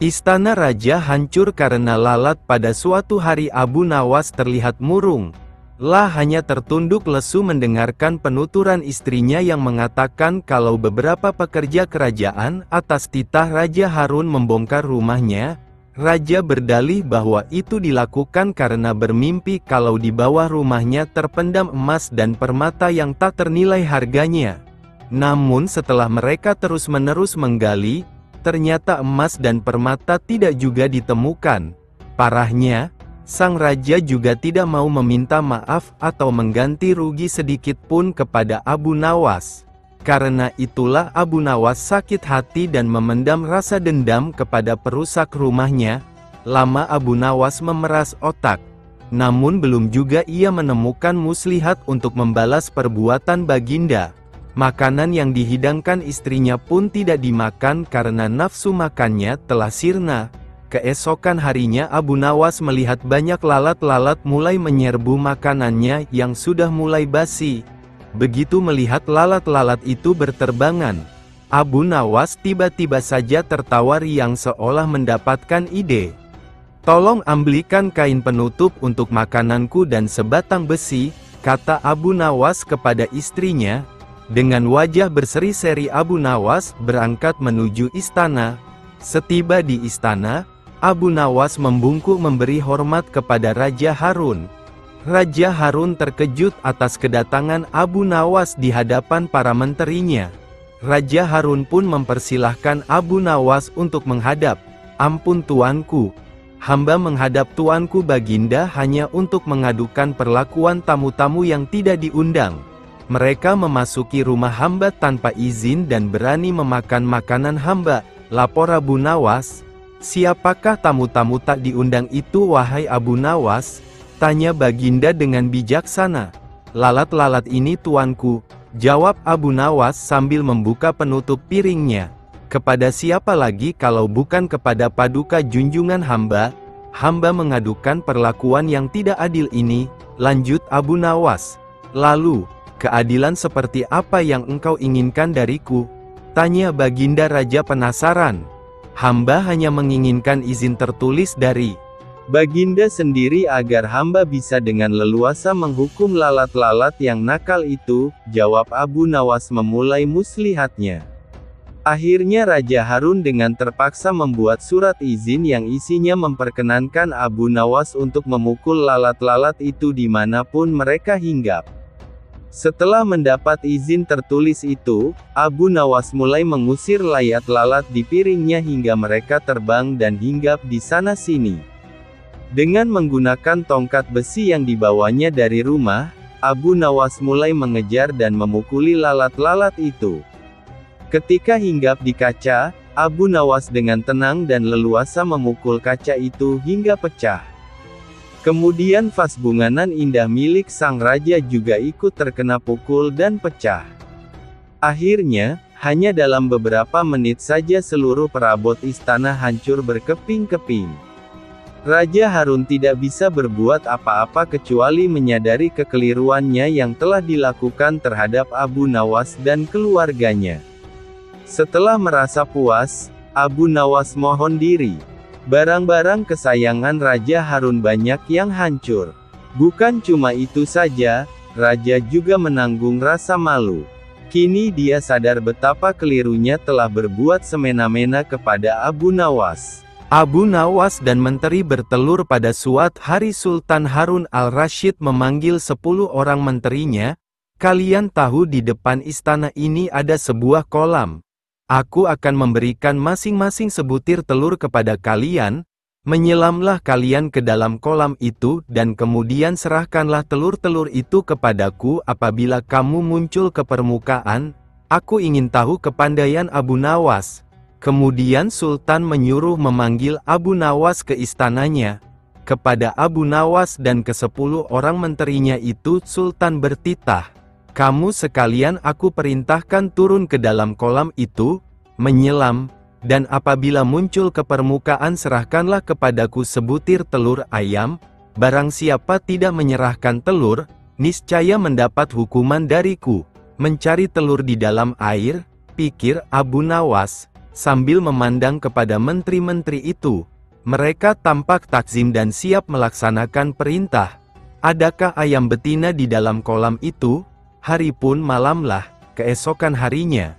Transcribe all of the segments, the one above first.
Istana raja hancur karena lalat. Pada suatu hari Abu Nawas terlihat murung. Hanya tertunduk lesu mendengarkan penuturan istrinya yang mengatakan kalau beberapa pekerja kerajaan atas titah Raja Harun membongkar rumahnya. Raja berdalih bahwa itu dilakukan karena bermimpi kalau di bawah rumahnya terpendam emas dan permata yang tak ternilai harganya. Namun setelah mereka terus-menerus menggali, ternyata emas dan permata tidak juga ditemukan. Parahnya, sang raja juga tidak mau meminta maaf atau mengganti rugi sedikit pun kepada Abu Nawas. Karena itulah Abu Nawas sakit hati dan memendam rasa dendam kepada perusak rumahnya. Lama Abu Nawas memeras otak. Namun belum juga ia menemukan muslihat untuk membalas perbuatan baginda. Makanan yang dihidangkan istrinya pun tidak dimakan karena nafsu makannya telah sirna. Keesokan harinya Abu Nawas melihat banyak lalat-lalat mulai menyerbu makanannya yang sudah mulai basi. Begitu melihat lalat-lalat itu berterbangan, Abu Nawas tiba-tiba saja tertawa riang seolah mendapatkan ide. "Tolong ambilkan kain penutup untuk makananku dan sebatang besi," kata Abu Nawas kepada istrinya. Dengan wajah berseri-seri Abu Nawas berangkat menuju istana. Setiba di istana, Abu Nawas membungkuk memberi hormat kepada Raja Harun. Raja Harun terkejut atas kedatangan Abu Nawas di hadapan para menterinya. Raja Harun pun mempersilahkan Abu Nawas untuk menghadap. "Ampun tuanku, hamba menghadap tuanku baginda hanya untuk mengadukan perlakuan tamu-tamu yang tidak diundang. Mereka memasuki rumah hamba tanpa izin dan berani memakan makanan hamba," lapor Abu Nawas. "Siapakah tamu-tamu tak diundang itu wahai Abu Nawas?" tanya baginda dengan bijaksana. "Lalat-lalat ini tuanku," jawab Abu Nawas sambil membuka penutup piringnya. "Kepada siapa lagi kalau bukan kepada paduka junjungan hamba? Hamba mengadukan perlakuan yang tidak adil ini," lanjut Abu Nawas. "Lalu, keadilan seperti apa yang engkau inginkan dariku?" tanya baginda raja penasaran. "Hamba hanya menginginkan izin tertulis dari baginda sendiri agar hamba bisa dengan leluasa menghukum lalat-lalat yang nakal itu," jawab Abu Nawas memulai muslihatnya. Akhirnya Raja Harun dengan terpaksa membuat surat izin yang isinya memperkenankan Abu Nawas untuk memukul lalat-lalat itu dimanapun mereka hinggap. Setelah mendapat izin tertulis itu, Abu Nawas mulai mengusir layat-lalat di piringnya hingga mereka terbang dan hinggap di sana-sini. Dengan menggunakan tongkat besi yang dibawanya dari rumah, Abu Nawas mulai mengejar dan memukuli lalat-lalat itu. Ketika hinggap di kaca, Abu Nawas dengan tenang dan leluasa memukul kaca itu hingga pecah. Kemudian vas bunganan indah milik sang raja juga ikut terkena pukul dan pecah. Akhirnya, hanya dalam beberapa menit saja seluruh perabot istana hancur berkeping-keping. Raja Harun tidak bisa berbuat apa-apa kecuali menyadari kekeliruannya yang telah dilakukan terhadap Abu Nawas dan keluarganya. Setelah merasa puas, Abu Nawas mohon diri. Barang-barang kesayangan Raja Harun banyak yang hancur. Bukan cuma itu saja, Raja juga menanggung rasa malu. Kini dia sadar betapa kelirunya telah berbuat semena-mena kepada Abu Nawas. Abu Nawas dan menteri bertelur pada suatu hari. Sultan Harun al-Rasyid memanggil 10 orang menterinya. "Kalian tahu di depan istana ini ada sebuah kolam. Aku akan memberikan masing-masing sebutir telur kepada kalian. Menyelamlah kalian ke dalam kolam itu dan kemudian serahkanlah telur-telur itu kepadaku apabila kamu muncul ke permukaan. Aku ingin tahu kepandaian Abu Nawas." Kemudian Sultan menyuruh memanggil Abu Nawas ke istananya. Kepada Abu Nawas dan ke-10 orang menterinya itu Sultan bertitah, "Kamu sekalian aku perintahkan turun ke dalam kolam itu, menyelam, dan apabila muncul ke permukaan serahkanlah kepadaku sebutir telur ayam. Barang siapa tidak menyerahkan telur, niscaya mendapat hukuman dariku." "Mencari telur di dalam air," pikir Abu Nawas. sambil memandang kepada menteri-menteri itu. Mereka tampak takzim dan siap melaksanakan perintah. Adakah ayam betina di dalam kolam itu? Hari pun malamlah, keesokan harinya.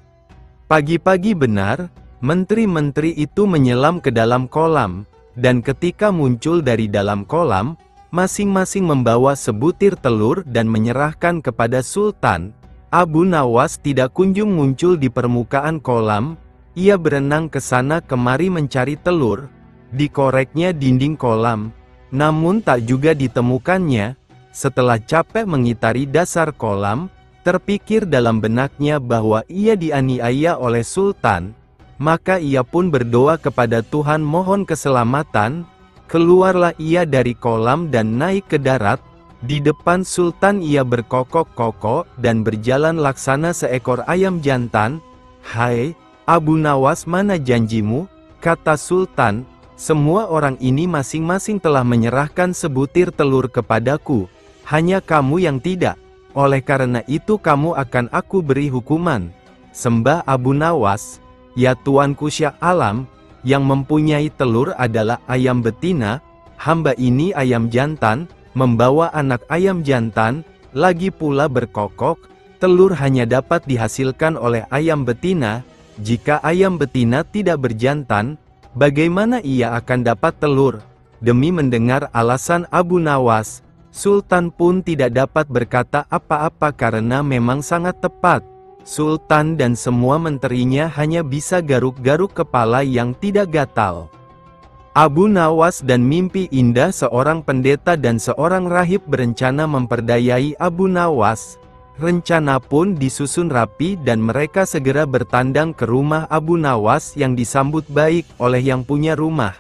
Pagi-pagi benar, menteri-menteri itu menyelam ke dalam kolam, dan ketika muncul dari dalam kolam, masing-masing membawa sebutir telur dan menyerahkan kepada Sultan. Abu Nawas tidak kunjung muncul di permukaan kolam. Ia berenang ke sana kemari mencari telur. Dikoreknya dinding kolam, namun tak juga ditemukannya. Setelah capek mengitari dasar kolam, terpikir dalam benaknya bahwa ia dianiaya oleh Sultan. Maka ia pun berdoa kepada Tuhan mohon keselamatan. Keluarlah ia dari kolam dan naik ke darat. Di depan Sultan ia berkokok-kokok dan berjalan laksana seekor ayam jantan. "Hai, Abu Nawas, mana janjimu?" kata Sultan. "Semua orang ini masing-masing telah menyerahkan sebutir telur kepadaku. Hanya kamu yang tidak. Oleh karena itu kamu akan aku beri hukuman." "Sembah Abu Nawas, ya Tuanku Syah Alam, yang mempunyai telur adalah ayam betina, hamba ini ayam jantan, membawa anak ayam jantan, lagi pula berkokok, telur hanya dapat dihasilkan oleh ayam betina. Jika ayam betina tidak berjantan, bagaimana ia akan dapat telur?" Demi mendengar alasan Abu Nawas, Sultan pun tidak dapat berkata apa-apa karena memang sangat tepat. Sultan dan semua menterinya hanya bisa garuk-garuk kepala yang tidak gatal. Abu Nawas dan mimpi indah seorang pendeta dan seorang rahib berencana memperdayai Abu Nawas. Rencana pun disusun rapi dan mereka segera bertandang ke rumah Abu Nawas yang disambut baik oleh yang punya rumah.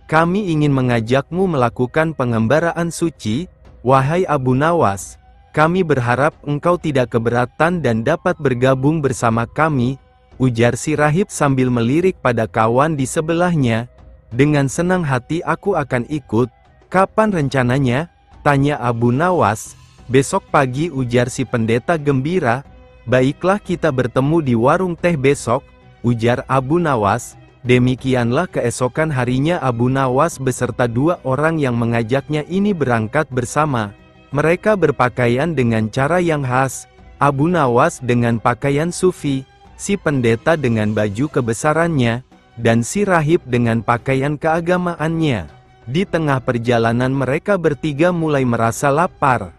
"Kami ingin mengajakmu melakukan pengembaraan suci, wahai Abu Nawas. Kami berharap engkau tidak keberatan dan dapat bergabung bersama kami," ujar si rahib sambil melirik pada kawan di sebelahnya. "Dengan senang hati aku akan ikut." "Kapan rencananya?" tanya Abu Nawas. "Besok pagi," ujar si pendeta gembira. "Baiklah, kita bertemu di warung teh besok," ujar Abu Nawas. Demikianlah keesokan harinya Abu Nawas beserta dua orang yang mengajaknya ini berangkat bersama. Mereka berpakaian dengan cara yang khas. Abu Nawas dengan pakaian sufi, si pendeta dengan baju kebesarannya, dan si rahib dengan pakaian keagamaannya. Di tengah perjalanan mereka bertiga mulai merasa lapar.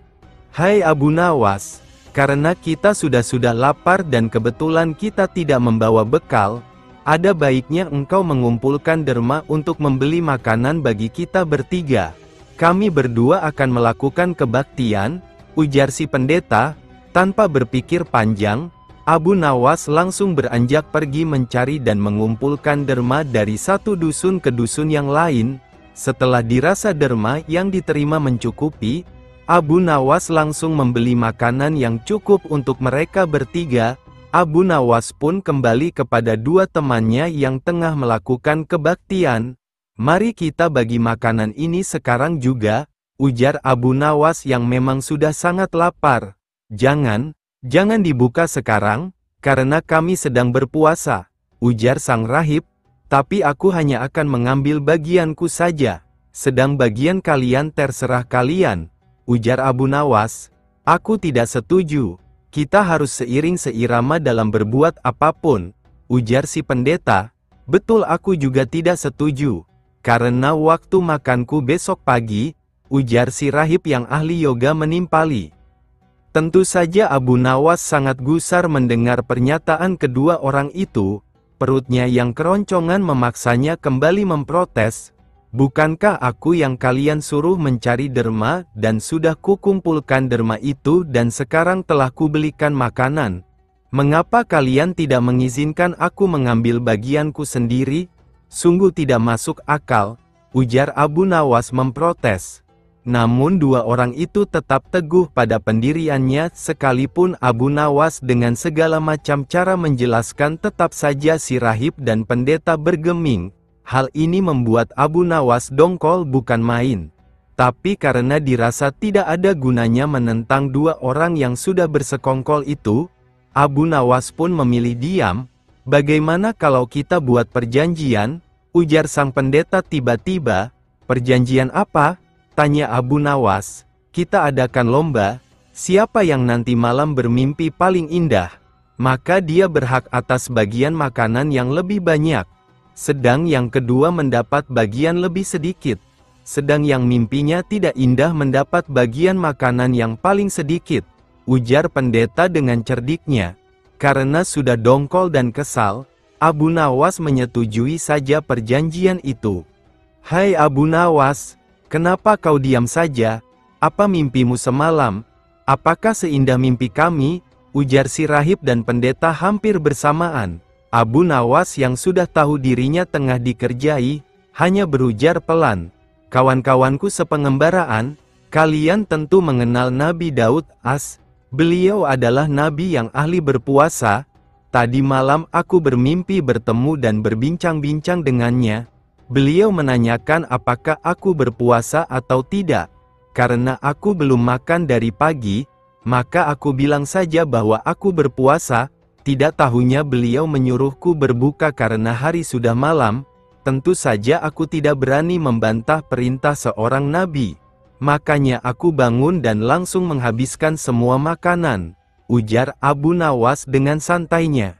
"Hai Abu Nawas, karena kita sudah lapar dan kebetulan kita tidak membawa bekal, ada baiknya engkau mengumpulkan derma untuk membeli makanan bagi kita bertiga. Kami berdua akan melakukan kebaktian," ujar si pendeta. Tanpa berpikir panjang, Abu Nawas langsung beranjak pergi mencari dan mengumpulkan derma dari satu dusun ke dusun yang lain. Setelah dirasa derma yang diterima mencukupi, Abu Nawas langsung membeli makanan yang cukup untuk mereka bertiga. Abu Nawas pun kembali kepada dua temannya yang tengah melakukan kebaktian. "Mari kita bagi makanan ini sekarang juga," ujar Abu Nawas yang memang sudah sangat lapar. Jangan dibuka sekarang, karena kami sedang berpuasa," ujar sang rahib. "Tapi aku hanya akan mengambil bagianku saja. Sedang bagian kalian terserah kalian," ujar Abu Nawas. "Aku tidak setuju. Kita harus seiring seirama dalam berbuat apapun," ujar si pendeta. "Betul, aku juga tidak setuju. Karena waktu makanku besok pagi," ujar si rahib yang ahli yoga menimpali. Tentu saja Abu Nawas sangat gusar mendengar pernyataan kedua orang itu. Perutnya yang keroncongan memaksanya kembali memprotes. "Bukankah aku yang kalian suruh mencari derma dan sudah kukumpulkan derma itu dan sekarang telah kubelikan makanan? Mengapa kalian tidak mengizinkan aku mengambil bagianku sendiri? Sungguh tidak masuk akal," ujar Abu Nawas memprotes. Namun dua orang itu tetap teguh pada pendiriannya. Sekalipun Abu Nawas dengan segala macam cara menjelaskan, tetap saja si rahib dan pendeta bergeming. Hal ini membuat Abu Nawas dongkol bukan main. Tapi karena dirasa tidak ada gunanya menentang dua orang yang sudah bersekongkol itu, Abu Nawas pun memilih diam. Bagaimana kalau kita buat perjanjian? Ujar sang pendeta tiba-tiba. Perjanjian apa? Tanya Abu Nawas. Kita adakan lomba. Siapa yang nanti malam bermimpi paling indah, maka dia berhak atas bagian makanan yang lebih banyak. Sedang yang kedua mendapat bagian lebih sedikit. Sedang yang mimpinya tidak indah mendapat bagian makanan yang paling sedikit. Ujar pendeta dengan cerdiknya. Karena sudah dongkol dan kesal, Abu Nawas menyetujui saja perjanjian itu. Hai Abu Nawas, kenapa kau diam saja? Apa mimpimu semalam? Apakah seindah mimpi kami? Ujar si rahib dan pendeta hampir bersamaan. Abu Nawas yang sudah tahu dirinya tengah dikerjai, hanya berujar pelan. Kawan-kawanku sepengembaraan, kalian tentu mengenal Nabi Daud as. Beliau adalah nabi yang ahli berpuasa. Tadi malam aku bermimpi bertemu dan berbincang-bincang dengannya. Beliau menanyakan apakah aku berpuasa atau tidak. Karena aku belum makan dari pagi, maka aku bilang saja bahwa aku berpuasa. Tidak tahunya beliau menyuruhku berbuka karena hari sudah malam. Tentu saja aku tidak berani membantah perintah seorang nabi. Makanya aku bangun dan langsung menghabiskan semua makanan, ujar Abu Nawas dengan santainya.